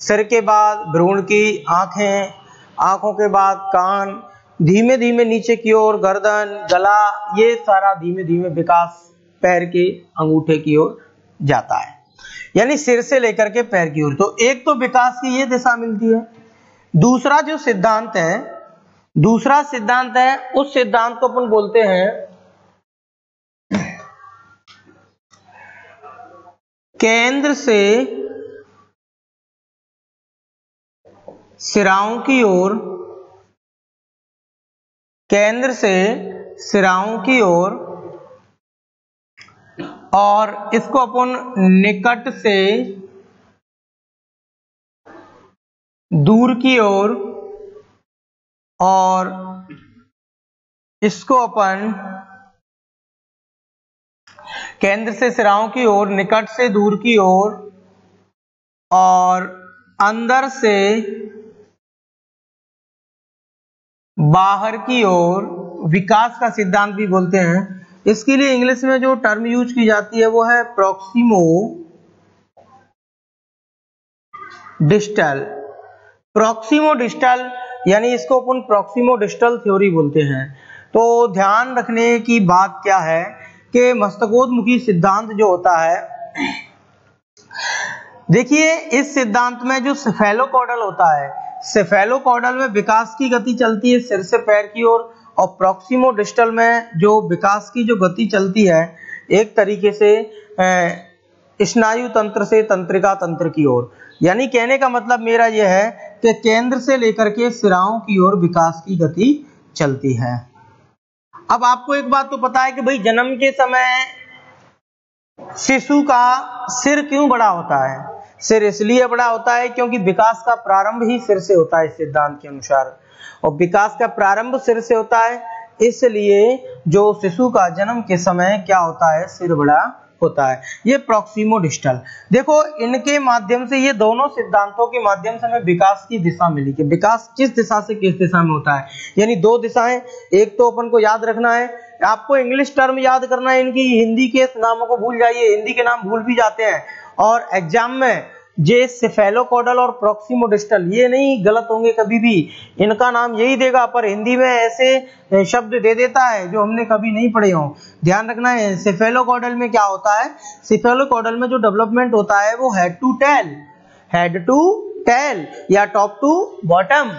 सिर के बाद भ्रूण की आंखें, आंखों के बाद कान, धीमे धीमे नीचे की ओर गर्दन, गला, ये सारा धीमे धीमे विकास पैर के अंगूठे की ओर जाता है, यानी सिर से लेकर के पैर की ओर। तो एक तो विकास की ये दिशा मिलती है। दूसरा जो सिद्धांत है, दूसरा सिद्धांत है, उस सिद्धांत को अपन बोलते हैं केंद्र से सिराओं की ओर, केंद्र से सिराओं की ओर, और इसको अपन निकट से दूर की ओर, और इसको अपन केंद्र से सिराओं की ओर, निकट से दूर की ओर, और अंदर से बाहर की ओर विकास का सिद्धांत भी बोलते हैं। इसके लिए इंग्लिश में जो टर्म यूज की जाती है वो है प्रॉक्सिमो डिस्टल। प्रॉक्सिमो डिस्टल यानी इसको अपन प्रॉक्सिमो डिस्टल थ्योरी बोलते हैं। तो ध्यान रखने की बात क्या है कि मस्तकोद्मुखी सिद्धांत जो होता है, देखिए इस सिद्धांत में जो सिफेलोकॉर्डल होता है, सिफेलोकॉर्डल में विकास की गति चलती है सिर से पैर की ओर, और प्रॉक्सिमो डिस्टल में जो विकास की जो गति चलती है एक तरीके से स्नायु तंत्र से तंत्रिका तंत्र की ओर। यानी कहने का मतलब मेरा यह है कि केंद्र से लेकर के सिराओं की ओर विकास की गति चलती है। अब आपको एक बात तो पता है कि भाई जन्म के समय शिशु का सिर क्यों बड़ा होता है? सिर इसलिए बड़ा होता है क्योंकि विकास का प्रारंभ ही सिर से होता है इस सिद्धांत के अनुसार, और विकास का प्रारंभ सिर से होता है, इसलिए जो शिशु का जन्म के समय क्या होता है, सिर बड़ा होता है। ये प्रॉक्सिमो डिस्टल। देखो इनके माध्यम से, ये दोनों सिद्धांतों के माध्यम से हमें विकास की दिशा मिली कि विकास किस दिशा से किस दिशा में होता है। यानी दो दिशाएं, एक तो अपन को याद रखना है, आपको इंग्लिश टर्म याद करना है, इनकी हिंदी के नामों को भूल जाइए, हिंदी के नाम भूल भी जाते हैं, और एग्जाम में जे सिफेलोकॉर्डल और प्रॉक्सिमो डिस्टल ये नहीं गलत होंगे कभी भी, इनका नाम यही देगा, पर हिंदी में ऐसे शब्द दे देता है जो हमने कभी नहीं पढ़े हों। ध्यान रखना है सिफेलोकॉर्डल में क्या होता है, सिफेलोकॉर्डल में जो डेवलपमेंट होता है वो head to tail, head to tail या टॉप टू बॉटम,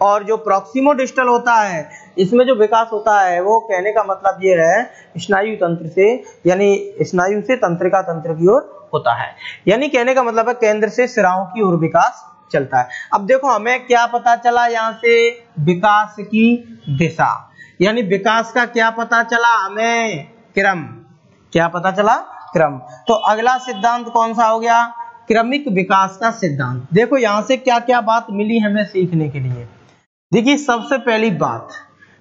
और जो प्रॉक्सिमो डिस्टल होता है इसमें जो विकास होता है वो कहने का मतलब ये है स्नायु तंत्र से, यानी स्नायु से तंत्रिका तंत्र की ओर होता है। यानी कहने का मतलब है केंद्र से सिराओं की ओर विकास चलता है। अब देखो हमें क्या पता चला यहाँ से, विकास की दिशा, यानी विकास का क्या पता चला हमें, क्रम। क्या पता चला, क्रम। तो अगला सिद्धांत कौन सा हो गया, क्रमिक विकास का सिद्धांत। देखो यहां से क्या क्या बात मिली हमें सीखने के लिए। देखिए सबसे पहली बात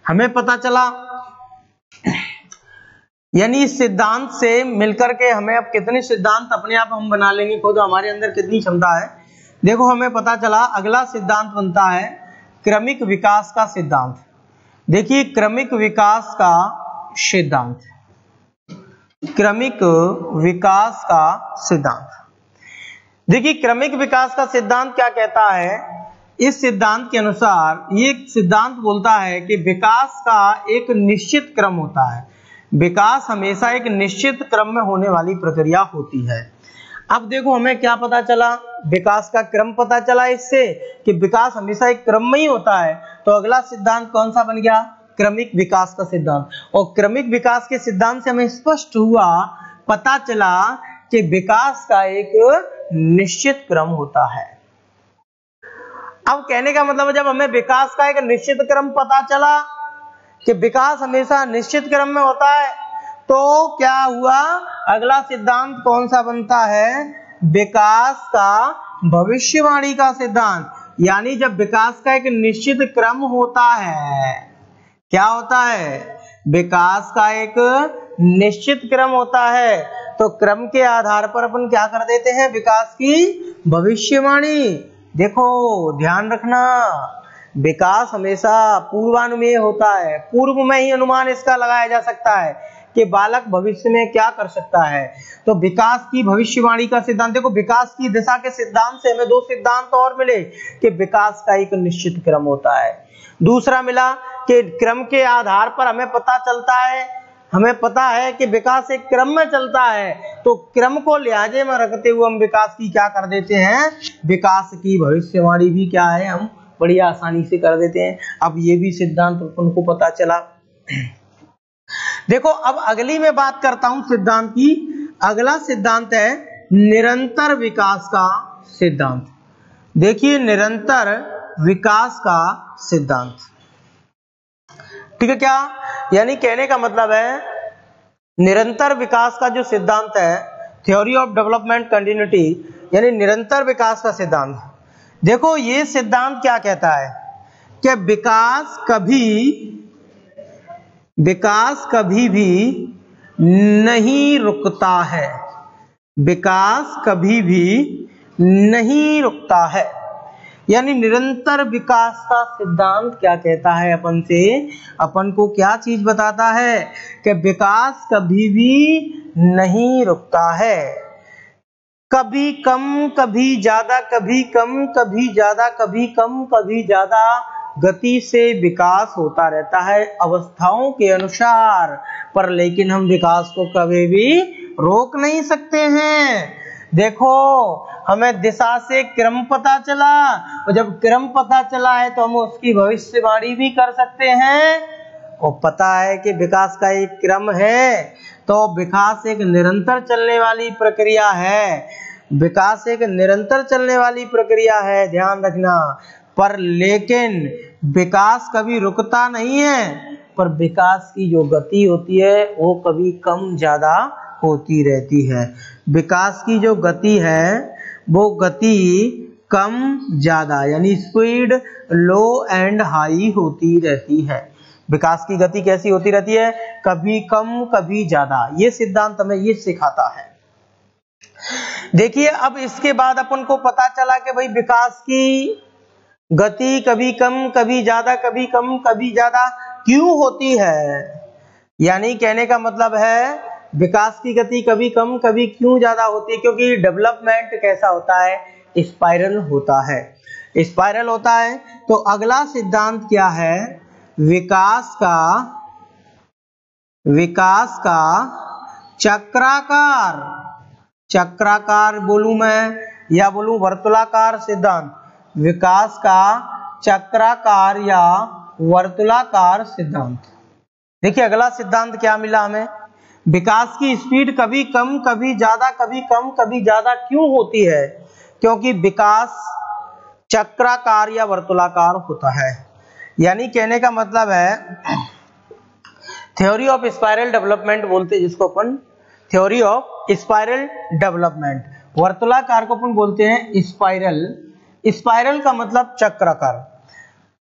हमें पता चला, यानी इस सिद्धांत से मिलकर के हमें अब कितने सिद्धांत अपने आप हम बना लेंगे खुद, हमारे अंदर कितनी क्षमता है। देखो हमें पता चला अगला सिद्धांत बनता है क्रमिक विकास का सिद्धांत। देखिए क्रमिक विकास का सिद्धांत, क्रमिक विकास का सिद्धांत। देखिए क्रमिक विकास का सिद्धांत क्या कहता है, इस सिद्धांत के अनुसार ये सिद्धांत बोलता है कि विकास का एक निश्चित क्रम होता है। विकास हमेशा एक निश्चित क्रम में होने वाली प्रक्रिया होती है। अब देखो हमें क्या पता चला, विकास का क्रम पता चला इससे कि विकास हमेशा एक क्रम में ही होता है। तो अगला सिद्धांत कौन सा बन गया, क्रमिक विकास का सिद्धांत। और क्रमिक विकास के सिद्धांत से हमें स्पष्ट हुआ, पता चला कि विकास का एक निश्चित क्रम होता है। अब कहने का मतलब जब हमें विकास का एक निश्चित क्रम पता चला कि विकास हमेशा निश्चित क्रम में होता है, तो क्या हुआ, अगला सिद्धांत कौन सा बनता है, विकास का भविष्यवाणी का सिद्धांत। यानी जब विकास का एक निश्चित क्रम होता है, क्या होता है, विकास का एक निश्चित क्रम होता है, तो क्रम के आधार पर अपन क्या कर देते हैं, विकास की भविष्यवाणी। देखो ध्यान रखना, विकास हमेशा पूर्वानुमेय होता है, पूर्व में ही अनुमान इसका लगाया जा सकता है कि बालक भविष्य में क्या कर सकता है। तो विकास की भविष्यवाणी का सिद्धांत, देखो विकास की दिशा के सिद्धांत से हमें दो सिद्धांत और मिले कि विकास का एक निश्चित क्रम होता है। दूसरा मिला कि क्रम के आधार पर हमें पता चलता है, हमें पता है कि विकास एक क्रम में चलता है, तो क्रम को लिहाजे में रखते हुए हम विकास की क्या कर देते हैं, विकास की भविष्यवाणी भी क्या है, हम बड़ी आसानी से कर देते हैं। अब ये भी सिद्धांत उनको पता चला। देखो अब अगली मैं बात करता हूं सिद्धांत की। अगला सिद्धांत है निरंतर विकास का सिद्धांत। देखिए निरंतर विकास का सिद्धांत, ठीक है क्या, यानी कहने का मतलब है निरंतर विकास का जो सिद्धांत है, थ्योरी ऑफ डेवलपमेंट कंटिन्यूटी, यानी निरंतर विकास का सिद्धांत। देखो ये सिद्धांत क्या कहता है कि विकास कभी भी नहीं रुकता है, विकास कभी भी नहीं रुकता है। यानी निरंतर विकास का सिद्धांत क्या कहता है अपन से, अपन को क्या चीज बताता है कि विकास कभी भी नहीं रुकता है, कभी कम कभी ज्यादा, कभी कम कभी ज्यादा, कभी कम कभी ज्यादा गति से विकास होता रहता है अवस्थाओं के अनुसार, पर लेकिन हम विकास को कभी भी रोक नहीं सकते हैं। देखो हमें दिशा से क्रम पता चला, और जब क्रम पता चला है तो हम उसकी भविष्यवाणी भी कर सकते हैं, और पता है कि विकास का एक क्रम है, तो विकास एक निरंतर चलने वाली प्रक्रिया है, विकास एक निरंतर चलने वाली प्रक्रिया है, ध्यान रखना। पर लेकिन विकास कभी रुकता नहीं है, पर विकास की जो गति होती है वो कभी कम ज्यादा होती रहती है। विकास की जो गति है वो गति कम ज्यादा, यानी स्पीड लो एंड हाई होती रहती है। विकास की गति कैसी होती रहती है, कभी कम कभी ज्यादा। ये सिद्धांत हमें ये सिखाता है। देखिए अब इसके बाद अपन को पता चला कि भाई विकास की गति कभी कम कभी ज्यादा, कभी कम कभी ज्यादा क्यों होती है, यानी कहने का मतलब है विकास की गति कभी कम कभी क्यों ज्यादा होती है, क्योंकि डेवलपमेंट कैसा होता है, स्पाइरल होता है, स्पाइरल होता है। तो अगला सिद्धांत क्या है, विकास का चक्राकार, चक्राकार बोलूं मैं या बोलूं वर्तुलाकार सिद्धांत, विकास का चक्राकार या वर्तुलाकार सिद्धांत। देखिए अगला सिद्धांत क्या मिला हमें, विकास की स्पीड कभी कम कभी ज्यादा, कभी कम कभी ज्यादा क्यों होती है, क्योंकि विकास चक्राकार या वर्तुलाकार होता है। यानी कहने का मतलब है थ्योरी ऑफ स्पाइरल डेवलपमेंट बोलते हैं जिसको अपन, थ्योरी ऑफ स्पाइरल डेवलपमेंट। वर्तुलाकार को अपन बोलते हैं स्पाइरल। स्पाइरल का मतलब चक्राकार।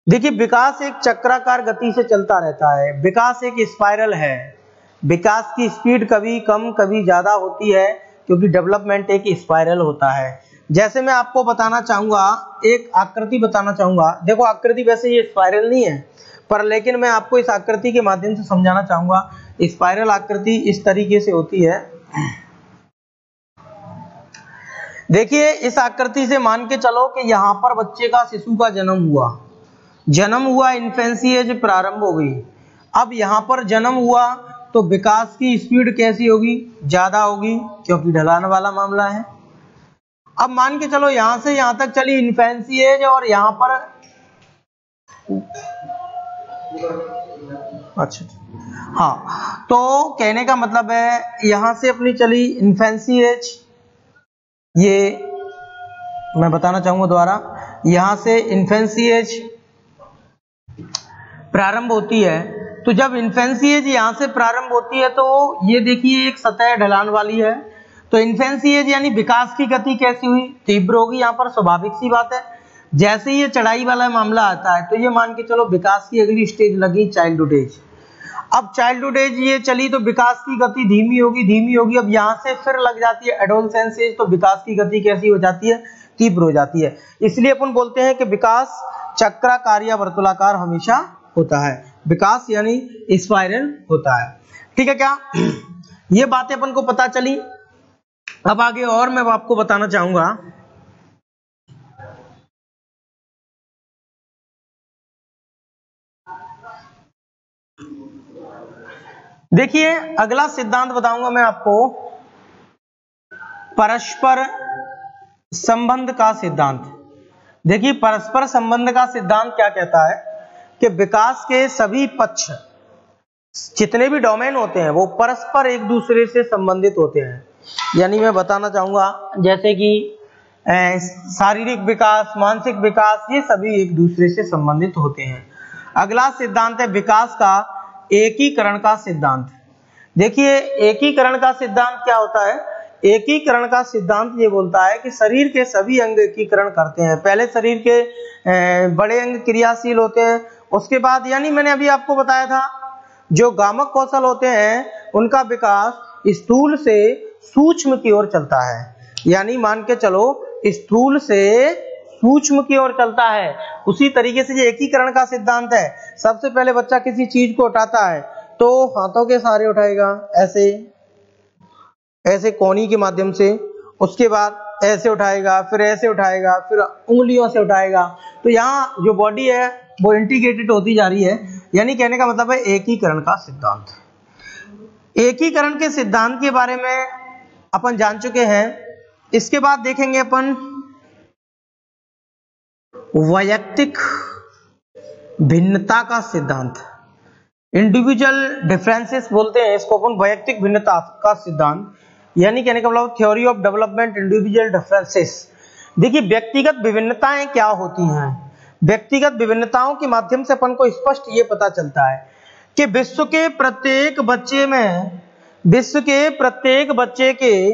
देखिए विकास एक चक्राकार गति से चलता रहता है। विकास एक स्पाइरल है। विकास की स्पीड कभी कम कभी ज्यादा होती है क्योंकि डेवलपमेंट एक स्पाइरल होता है। जैसे मैं आपको बताना चाहूंगा, एक आकृति बताना चाहूंगा। देखो आकृति वैसे ये स्पाइरल नहीं है, पर लेकिन मैं आपको इस आकृति के माध्यम से समझाना चाहूंगा। स्पाइरल आकृति इस तरीके से होती है। देखिए इस आकृति से मान के चलो कि यहाँ पर बच्चे का, शिशु का जन्म हुआ, इन्फेंसी एज प्रारंभ हो गई। अब यहाँ पर जन्म हुआ तो विकास की स्पीड कैसी होगी? ज्यादा होगी क्योंकि ढलान वाला मामला है। अब मान के चलो यहां से यहां तक चली इन्फेंसी एज, और यहां पर अच्छा हाँ, तो कहने का मतलब है यहां से अपनी चली इन्फेंसी एज, ये मैं बताना चाहूंगा दोबारा, यहां से इन्फेंसी एज प्रारंभ होती है। तो जब इन्फेंसी एज यहां से प्रारंभ होती है तो ये देखिए एक सतह ढलान वाली है। तो इन्फेंसी एज यानी विकास की गति कैसी हुई? तीव्र होगी। यहाँ पर स्वाभाविक सी बात है। जैसे ही ये चढ़ाई वाला मामला आता है तो ये मान के चलो विकास की अगली स्टेज लगी चाइल्डहुड एज। अब चाइल्डहुड एज ये चली तो विकास की गति धीमी होगी। अब यहाँ से फिर लग जाती है एडोलसेंस एज, तो विकास की गति कैसी हो जाती है? तीव्र हो जाती है। इसलिए अपन बोलते हैं कि विकास चक्राकार या वर्तुलाकार हमेशा होता है। विकास यानी स्पाइरल होता है। ठीक है क्या? ये बातें अपन को पता चली। अब आगे और मैं आपको बताना चाहूंगा। देखिए अगला सिद्धांत बताऊंगा मैं आपको, परस्पर संबंध का सिद्धांत। देखिए परस्पर संबंध का सिद्धांत क्या कहता है कि विकास के सभी पक्ष, जितने भी डोमेन होते हैं, वो परस्पर एक दूसरे से संबंधित होते हैं। यानी मैं बताना चाहूंगा जैसे कि शारीरिक विकास, मानसिक विकास, ये सभी एक दूसरे से संबंधित होते हैं। अगला सिद्धांत है विकास का एकीकरण का सिद्धांत। देखिए एकीकरण का सिद्धांत क्या होता है? एकीकरण का सिद्धांत ये बोलता है कि शरीर के सभी अंग एकीकरण करते हैं। पहले शरीर के बड़े अंग क्रियाशील होते हैं, उसके बाद यानी मैंने अभी आपको बताया था जो गामक कौशल होते हैं उनका विकास स्थूल से सूक्ष्म की ओर चलता है। यानी मान के चलो स्थूल से सूक्ष्म की ओर चलता है। उसी तरीके से ये एकीकरण का सिद्धांत है। सबसे पहले बच्चा किसी चीज को उठाता है तो हाथों के सहारे उठाएगा, ऐसे ऐसे कोहनी के माध्यम से, उसके बाद ऐसे उठाएगा, फिर ऐसे उठाएगा, फिर उंगलियों से उठाएगा। तो यहाँ जो बॉडी है वो इंटीग्रेटेड होती जा रही है। यानी कहने का मतलब है एकीकरण का सिद्धांत। एकीकरण के सिद्धांत के बारे में अपन जान चुके हैं। इसके बाद देखेंगे अपन वैयक्तिक भिन्नता का सिद्धांत। इंडिविजुअल डिफरेंसेस बोलते हैं इसको अपन, वैयक्तिक भिन्नता का सिद्धांत। यानी कहने का मतलब theory of development individual differences. देखिए व्यक्तिगत विभिन्नताएं क्या होती हैं? व्यक्तिगत विभिन्नताओं के माध्यम से अपन को स्पष्ट ये पता चलता है कि विश्व के प्रत्येक बच्चे के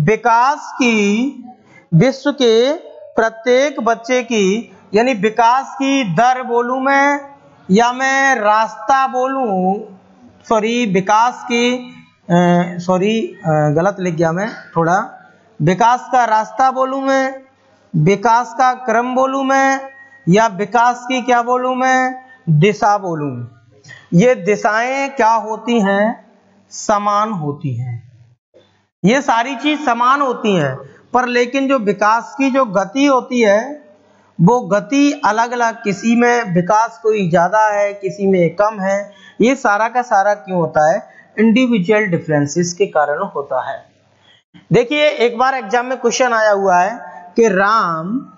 विकास की, विश्व के प्रत्येक बच्चे की यानी विकास की दर बोलूं मैं या मैं रास्ता बोलूं, सॉरी विकास की गलत लिख गया मैं थोड़ा, विकास का रास्ता बोलूं मैं, विकास का क्रम बोलूं मैं, या विकास की क्या बोलूं मैं, दिशा बोलूं। ये दिशाएं क्या होती हैं? समान होती हैं। ये सारी चीज समान होती हैं, पर लेकिन जो विकास की जो गति होती है वो गति अलग अलग, किसी में विकास कोई ज्यादा है, किसी में कम है। ये सारा का सारा क्यों होता है? इंडिविजुअल डिफरेंसेस के कारण होता है। देखिए एक बार एग्जाम में क्वेश्चन आया हुआ है कि राम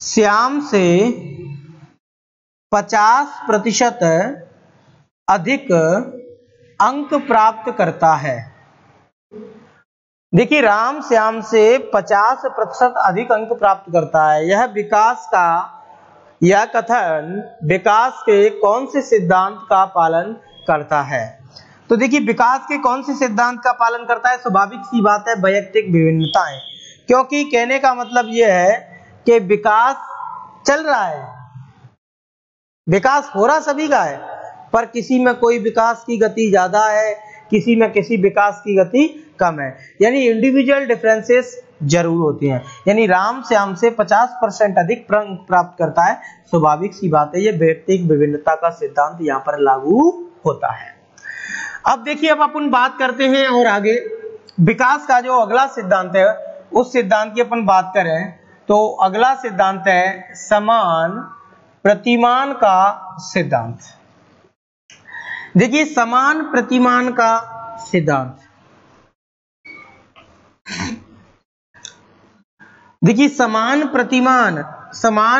श्याम से 50% अधिक अंक प्राप्त करता है। देखिए राम श्याम से 50% अधिक अंक प्राप्त करता है। यह विकास का यह कथन विकास के कौन से सिद्धांत का पालन करता है? तो देखिए विकास के कौन से सिद्धांत का पालन करता है? स्वाभाविक सी बात है, वैयक्तिक विभिन्नताएं। क्योंकि कहने का मतलब यह है कि विकास चल रहा है, विकास हो रहा सभी का है, पर किसी में कोई विकास की गति ज्यादा है, किसी में किसी विकास की गति कम है, यानी इंडिविजुअल डिफरेंसेस जरूर होती हैं। यानी राम श्याम से 50% अधिक अंक प्राप्त करता है, स्वाभाविक सी बात है, ये व्यक्तिगत विभिन्नता का सिद्धांत यहाँ पर लागू होता है। अब देखिए, अब अपन बात करते हैं और आगे विकास का जो अगला सिद्धांत है उस सिद्धांत की अपन बात करें तो अगला सिद्धांत है समान प्रतिमान का सिद्धांत। देखिए समान प्रतिमान का सिद्धांत, देखिए समान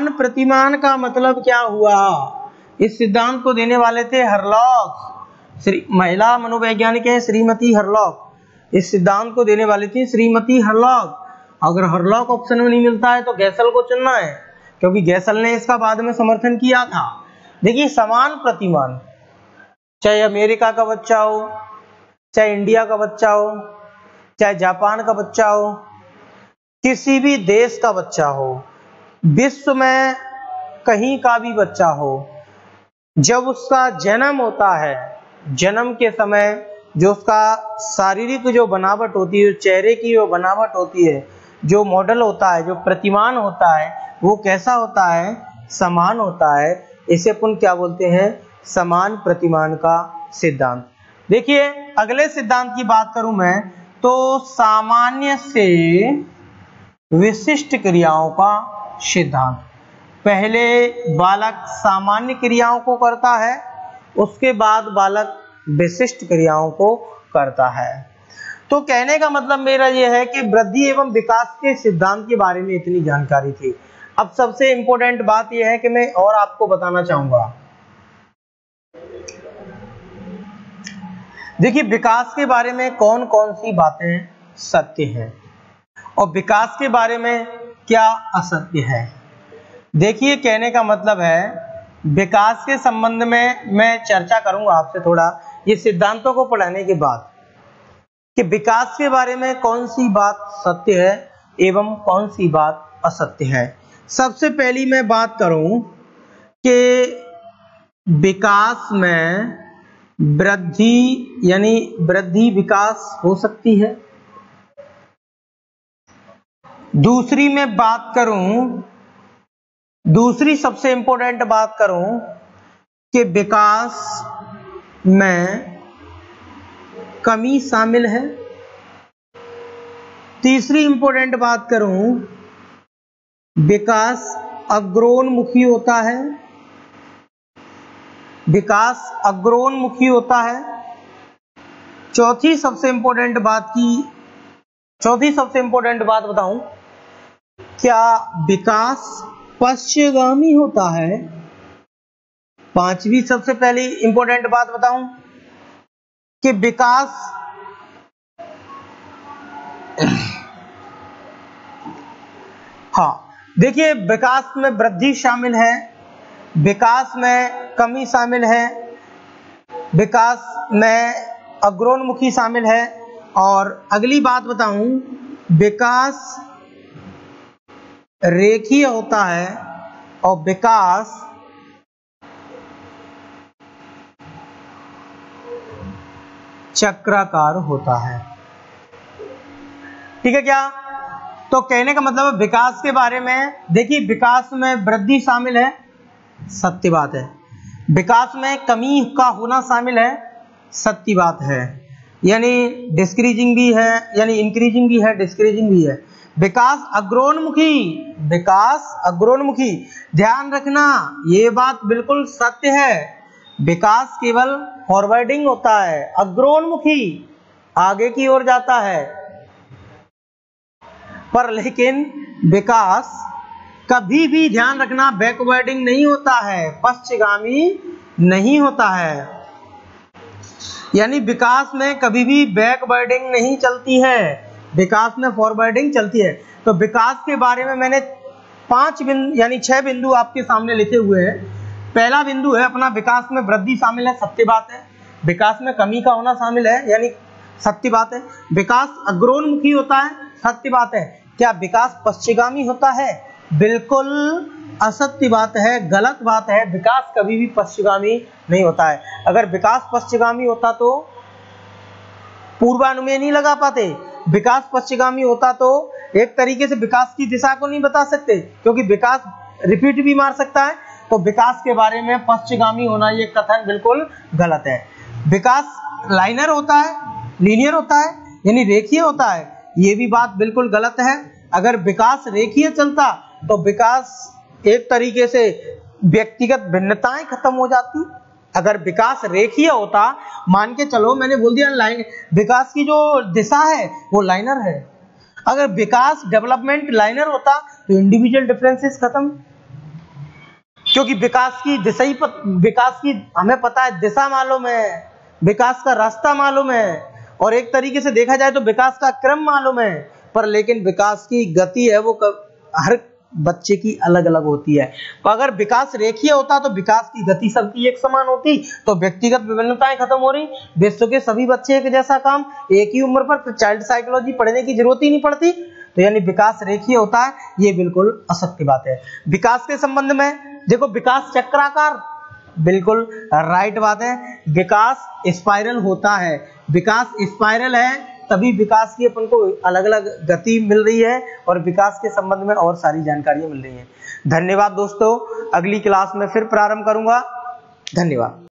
प्रतिमान का मतलब क्या हुआ? इस सिद्धांत को देने वाले थे हरलॉक, महिला मनोवैज्ञानिक है श्रीमती हरलॉक। इस सिद्धांत को देने वाली थी श्रीमती हरलॉक। अगर हरलॉक ऑप्शन में नहीं मिलता है तो गैसल को चुनना है, क्योंकि गैसल ने इसका बाद में समर्थन किया था। देखिए समान प्रतिमान, चाहे अमेरिका का बच्चा हो, चाहे इंडिया का बच्चा हो, चाहे जापान का बच्चा हो, किसी भी देश का बच्चा हो, विश्व में कहीं का भी बच्चा हो, जब उसका जन्म होता है, जन्म के समय जो उसका शारीरिक जो बनावट होती है, चेहरे की जो बनावट होती है, जो मॉडल होता है, जो प्रतिमान होता है, वो कैसा होता है? समान होता है। इसे अपन क्या बोलते हैं? समान प्रतिमान का सिद्धांत। देखिए अगले सिद्धांत की बात करूं मैं तो सामान्य से विशिष्ट क्रियाओं का सिद्धांत। पहले बालक सामान्य क्रियाओं को करता है, उसके बाद बालक विशिष्ट क्रियाओं को करता है। तो कहने का मतलब मेरा यह है कि वृद्धि एवं विकास के सिद्धांत के बारे में इतनी जानकारी थी। अब सबसे इंपॉर्टेंट बात यह है कि मैं और आपको बताना चाहूंगा। देखिए विकास के बारे में कौन कौन सी बातें सत्य हैं और विकास के बारे में क्या असत्य है। देखिए कहने का मतलब है विकास के संबंध में मैं चर्चा करूंगा आपसे थोड़ा ये सिद्धांतों को पढ़ाने के बाद कि विकास के बारे में कौन सी बात सत्य है एवं कौन सी बात असत्य है। सबसे पहली मैं बात करूं कि विकास में वृद्धि यानी वृद्धि विकास हो सकती है। दूसरी मैं बात करूं, दूसरी सबसे इंपॉर्टेंट बात करूं कि विकास में कमी शामिल है। तीसरी इंपॉर्टेंट बात करूं, विकास अग्रोन्मुखी होता है, विकास अग्रोन्मुखी होता है। चौथी सबसे इंपॉर्टेंट बात बताऊं, क्या विकास पश्चिमगामी होता है। पांचवी सबसे पहली इंपॉर्टेंट बात बताऊं कि विकास देखिए विकास में वृद्धि शामिल है, विकास में कमी शामिल है, विकास में अग्रोन्मुखी शामिल है। और अगली बात बताऊं, विकास रेखीय होता है और विकास चक्राकार होता है। ठीक है क्या? तो कहने का मतलब विकास के बारे में, देखिए विकास में वृद्धि शामिल है, सत्य बात है। विकास में कमी का होना शामिल है, सत्य बात है। यानी डिस्क्रीजिंग भी है, यानी इंक्रीजिंग भी है, डिस्क्रीजिंग भी है। विकास अग्रोन्मुखी, ध्यान रखना ये बात बिल्कुल सत्य है। विकास केवल फॉरवर्डिंग होता है, अग्रोन्मुखी आगे की ओर जाता है, पर लेकिन विकास कभी भी ध्यान रखना बैकवर्डिंग नहीं होता है, पश्चिमगामी नहीं होता है। यानी विकास में कभी भी बैकवर्डिंग नहीं चलती है, विकास में फॉरवर्डिंग चलती है। तो विकास के बारे में मैंने 5 बिंदु यानी 6 बिंदु आपके सामने लिखे हुए हैं। पहला बिंदु है अपना विकास में वृद्धि शामिल है, सत्य बात है। विकास में कमी का होना शामिल है, यानी सत्य बात है। विकास अग्रोन्मुखी होता है, सत्य बात है। क्या विकास पश्चिमगामी होता है? बिल्कुल असत्य बात है, गलत बात है। विकास कभी भी पश्चिमगामी नहीं होता है। अगर विकास पश्चिमगामी होता तो पूर्वानुमेय नहीं लगा पाते। विकास पश्चिमगामी होता तो एक तरीके से विकास की दिशा को नहीं बता सकते, क्योंकि विकास रिपीट भी मार सकता है। तो विकास के बारे में पश्चिमगामी होना ये कथन बिल्कुल गलत है। विकास लाइनर होता है, लीनियर होता है, यानी रेखीय होता है, ये भी बात बिल्कुल गलत है। अगर विकास रेखीय चलता तो विकास एक तरीके से व्यक्तिगत भिन्नताएं खत्म हो जाती। अगर विकास रेखीय होता, मान के चलो मैंने बोल दिया लाइन, विकास की जो दिशा है वो लाइनर है। अगर विकास डेवलपमेंट लाइनर होता तो इंडिविजुअल डिफरेंसेस खत्म, क्योंकि विकास की दिशा ही विकास की हमें पता है, दिशा मालूम है, विकास का रास्ता मालूम है, और एक तरीके से देखा जाए तो विकास का क्रम मालूम है। पर लेकिन विकास की गति है वो हर बच्चे की अलग अलग होती है। तो अगर विकास रेखीय होता तो विकास की गति सबकी एक समान होती, तो व्यक्तिगत विभिन्नताएं खत्म हो रही, विश्व के सभी बच्चे एक जैसा काम, एक ही उम्र पर, फिर चाइल्ड साइकोलॉजी पढ़ने की जरूरत ही नहीं पड़ती। तो यानी विकास रेखीय होता है, ये बिल्कुल असत्य बात है। विकास के संबंध में देखो, विकास चक्राकार, बिल्कुल राइट बात है। विकास स्पाइरल होता है, विकास स्पाइरल है, तभी विकास की अपन को अलग अलग गति मिल रही है और विकास के संबंध में और सारी जानकारियां मिल रही हैं। धन्यवाद दोस्तों, अगली क्लास में फिर प्रारंभ करूंगा। धन्यवाद।